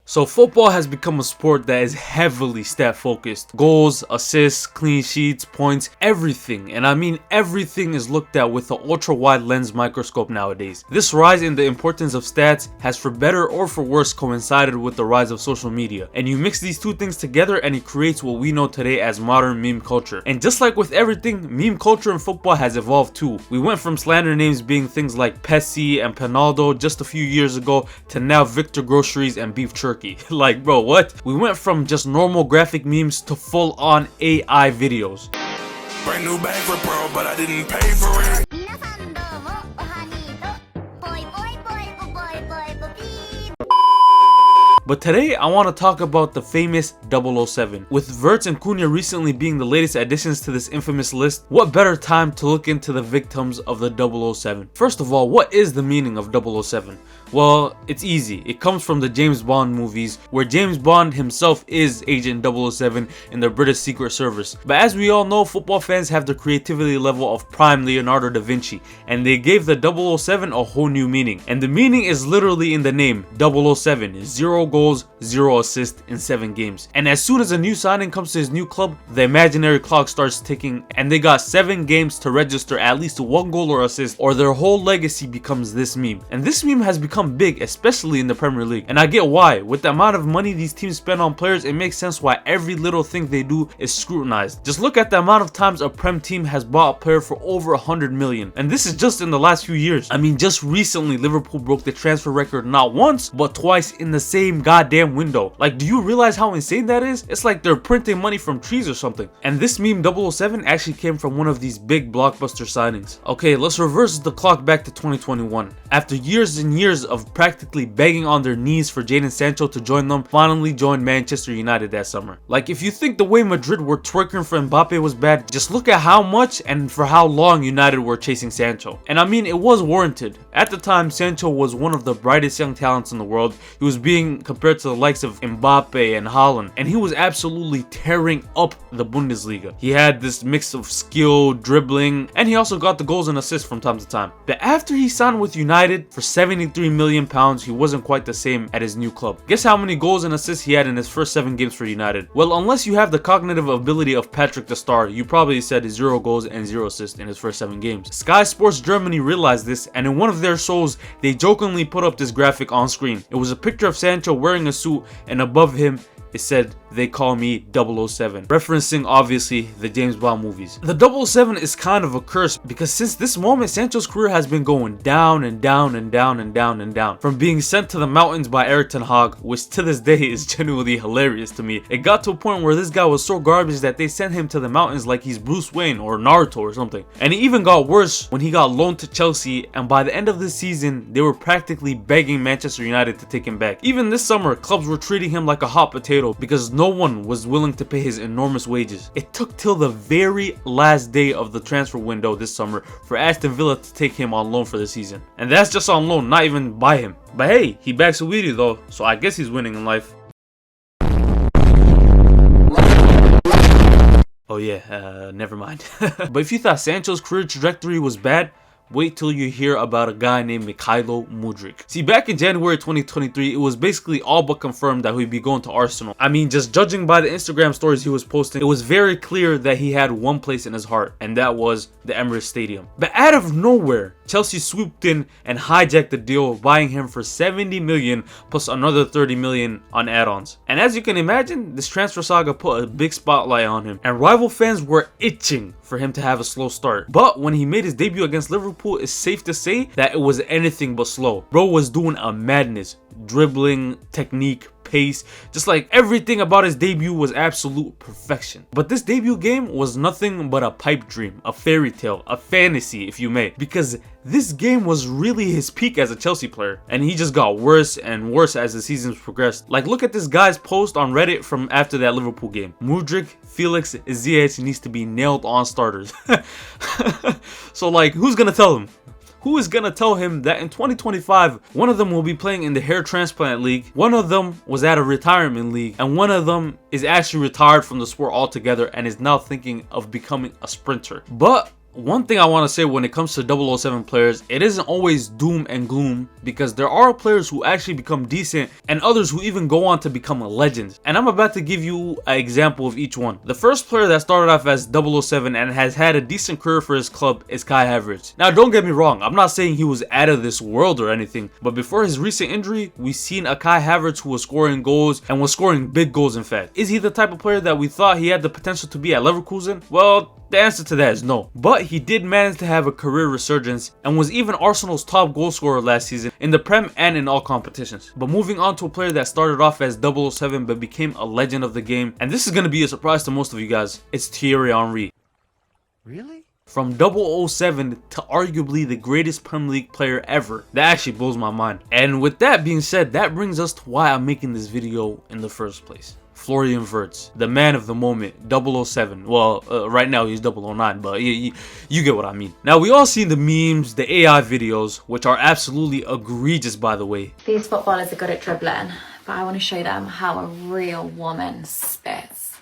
So football has become a sport that is heavily stat focused. Goals, assists, clean sheets, points, everything, and I mean everything, is looked at with an ultra wide lens microscope nowadays. This rise in the importance of stats has, for better or for worse, coincided with the rise of social media. And you mix these two things together and it creates what we know today as modern meme culture. And just like with everything, meme culture in football has evolved too. We went from slander names being things like Pessi and Penaldo just a few years ago to now Victor Groceries and Beef Jerky. Like, bro, what? We went from just normal graphic memes to full on AI videos. Brand new bag for bro, but I didn't pay for it. But today, I want to talk about the famous 007. With Wirtz and Cunha recently being the latest additions to this infamous list, what better time to look into the victims of the 007? First of all, what is the meaning of 007? Well, it's easy. It comes from the James Bond movies, where James Bond himself is Agent 007 in the British Secret Service. But as we all know, football fans have the creativity level of prime Leonardo da Vinci, and they gave the 007 a whole new meaning. And the meaning is literally in the name, 007, 0 goals, 0 assists in 7 games. And as soon as a new signing comes to his new club, the imaginary clock starts ticking, and they got 7 games to register at least 1 goal or assist, or their whole legacy becomes this meme. And this meme has become big, especially in the Premier League. And I get why. With the amount of money these teams spend on players, it makes sense why every little thing they do is scrutinized. Just look at the amount of times a Prem team has bought a player for over 100 million. And this is just in the last few years. I mean, just recently, Liverpool broke the transfer record not once, but twice in the same goddamn window. Like, do you realize how insane that is? It's like they're printing money from trees or something. And this meme 007 actually came from one of these big blockbuster signings. Okay, let's reverse the clock back to 2021. After years and years of practically begging on their knees for Jadon Sancho to join them, finally joined Manchester United that summer. Like, if you think the way Madrid were twerking for Mbappe was bad, just look at how much and for how long United were chasing Sancho. And I mean, it was warranted. At the time, Sancho was one of the brightest young talents in the world. He was being compared to the likes of Mbappe and Haaland, and he was absolutely tearing up the Bundesliga. He had this mix of skill, dribbling, and he also got the goals and assists from time to time. But after he signed with United for 73 million pounds, he wasn't quite the same at his new club. Guess how many goals and assists he had in his first 7 games for United? Well, unless you have the cognitive ability of Patrick the Star, you probably said 0 goals and 0 assists in his first 7 games. Sky Sports Germany realized this, and in one of their shows, they jokingly put up this graphic on screen. It was a picture of Sancho wearing a suit, and above him, it said, "They call me 007," referencing obviously the James Bond movies. The 007 is kind of a curse because since this moment, Sancho's career has been going down and down and down and down and down. From being sent to the mountains by Eric Ten Hag, which to this day is genuinely hilarious to me. It got to a point where this guy was so garbage that they sent him to the mountains like he's Bruce Wayne or Naruto or something. And it even got worse when he got loaned to Chelsea, and by the end of the season, they were practically begging Manchester United to take him back. Even this summer, clubs were treating him like a hot potato because no one was willing to pay his enormous wages. It took till the very last day of the transfer window this summer for Aston Villa to take him on loan for the season. And that's just on loan, not even buy him. But hey, he backs Saweetie though, so I guess he's winning in life. Oh yeah, never mind. But if you thought Sancho's career trajectory was bad, wait till you hear about a guy named Mykhailo Mudryk. See, back in January 2023, it was basically all but confirmed that he'd be going to Arsenal. I mean, just judging by the Instagram stories he was posting, it was very clear that he had one place in his heart, and that was the Emirates Stadium. But out of nowhere, Chelsea swooped in and hijacked the deal, buying him for 70 million plus another 30 million on add-ons. And as you can imagine, this transfer saga put a big spotlight on him, and rival fans were itching for him to have a slow start. But when he made his debut against Liverpool, it's safe to say that it was anything but slow. Bro was doing a madness. Dribbling, technique, pace, just like everything about his debut was absolute perfection. But this debut game was nothing but a pipe dream, a fairy tale, a fantasy if you may, because this game was really his peak as a Chelsea player, and he just got worse and worse as the seasons progressed. Like, look at this guy's post on Reddit from after that Liverpool game. Mudryk, Felix, Ziyech needs to be nailed on starters. So like, who's gonna tell him? Who is gonna tell him that in 2025, one of them will be playing in the hair transplant league, one of them was at a retirement league, and one of them is actually retired from the sport altogether and is now thinking of becoming a sprinter. But One thing I want to say when it comes to 007 players, it isn't always doom and gloom, because there are players who actually become decent and others who even go on to become legends. And I'm about to give you an example of each one. The first player that started off as 007 and has had a decent career for his club is Kai Havertz. Now don't get me wrong, I'm not saying he was out of this world or anything, but before his recent injury, we've seen a Kai Havertz who was scoring goals and was scoring big goals in fact. Is he the type of player that we thought he had the potential to be at Leverkusen? Well, the answer to that is no. But he did manage to have a career resurgence and was even Arsenal's top goal scorer last season in the Prem and in all competitions. But moving on to a player that started off as 007 but became a legend of the game, and this is going to be a surprise to most of you guys, it's Thierry Henry. Really? From 007 to arguably the greatest Premier League player ever. That actually blows my mind. And with that being said, that brings us to why I'm making this video in the first place. Florian Wirtz, the man of the moment, 007. Well, right now he's 009, but you get what I mean. Now, we all seen the memes, the AI videos, which are absolutely egregious, by the way. These footballers are good at dribbling, but I want to show them how a real woman spits.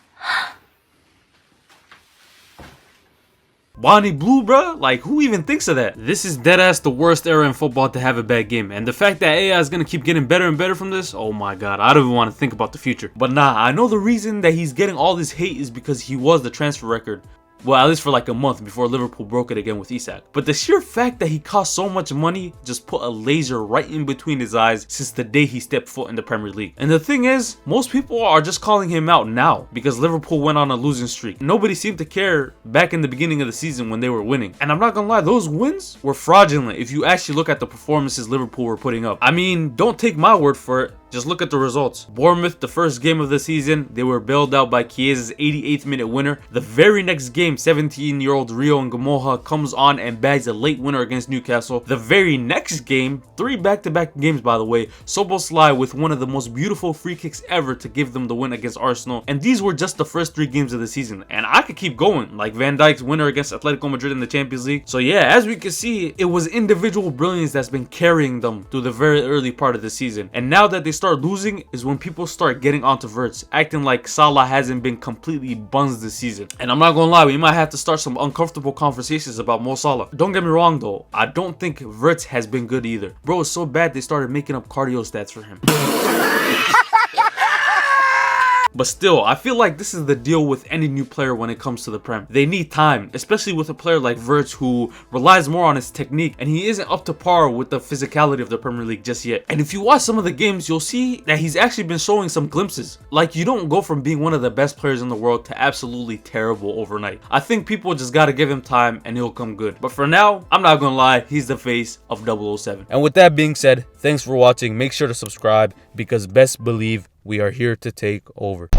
Bonnie Blue, bruh? Like, who even thinks of that? This is deadass the worst era in football to have a bad game. And the fact that AI is gonna keep getting better and better from this, oh my god, I don't even want to think about the future. But nah, I know the reason that he's getting all this hate is because he was the transfer record. Well, at least for like a month before Liverpool broke it again with Isak. But the sheer fact that he cost so much money just put a laser right in between his eyes since the day he stepped foot in the Premier League. And the thing is, most people are just calling him out now because Liverpool went on a losing streak. Nobody seemed to care back in the beginning of the season when they were winning. And I'm not gonna lie, those wins were fraudulent if you actually look at the performances Liverpool were putting up. I mean, don't take my word for it. Just look at the results. Bournemouth, the first game of the season, they were bailed out by Chiesa's 88th minute winner. The very next game, 17-year-old Rio Ngamoha comes on and bags a late winner against Newcastle. The very next game, 3 back-to-back games by the way, Szoboszlai with one of the most beautiful free kicks ever to give them the win against Arsenal. And these were just the first 3 games of the season. And I could keep going, like Van Dijk's winner against Atletico Madrid in the Champions League. So yeah, as we can see, it was individual brilliance that's been carrying them through the very early part of the season. And now that they start losing is when people start getting onto Wirtz, acting like Salah hasn't been completely buns this season. And I'm not gonna lie, we might have to start some uncomfortable conversations about Mo Salah. Don't get me wrong though, I don't think Wirtz has been good either. Bro, it's so bad they started making up cardio stats for him. But still, I feel like this is the deal with any new player when it comes to the Prem. They need time, especially with a player like Wirtz who relies more on his technique and he isn't up to par with the physicality of the Premier League just yet. And if you watch some of the games, you'll see that he's actually been showing some glimpses. Like, you don't go from being one of the best players in the world to absolutely terrible overnight. I think people just gotta give him time and he'll come good. But for now, I'm not gonna lie, he's the face of 007. And with that being said, thanks for watching. Make sure to subscribe because best believe we are here to take over.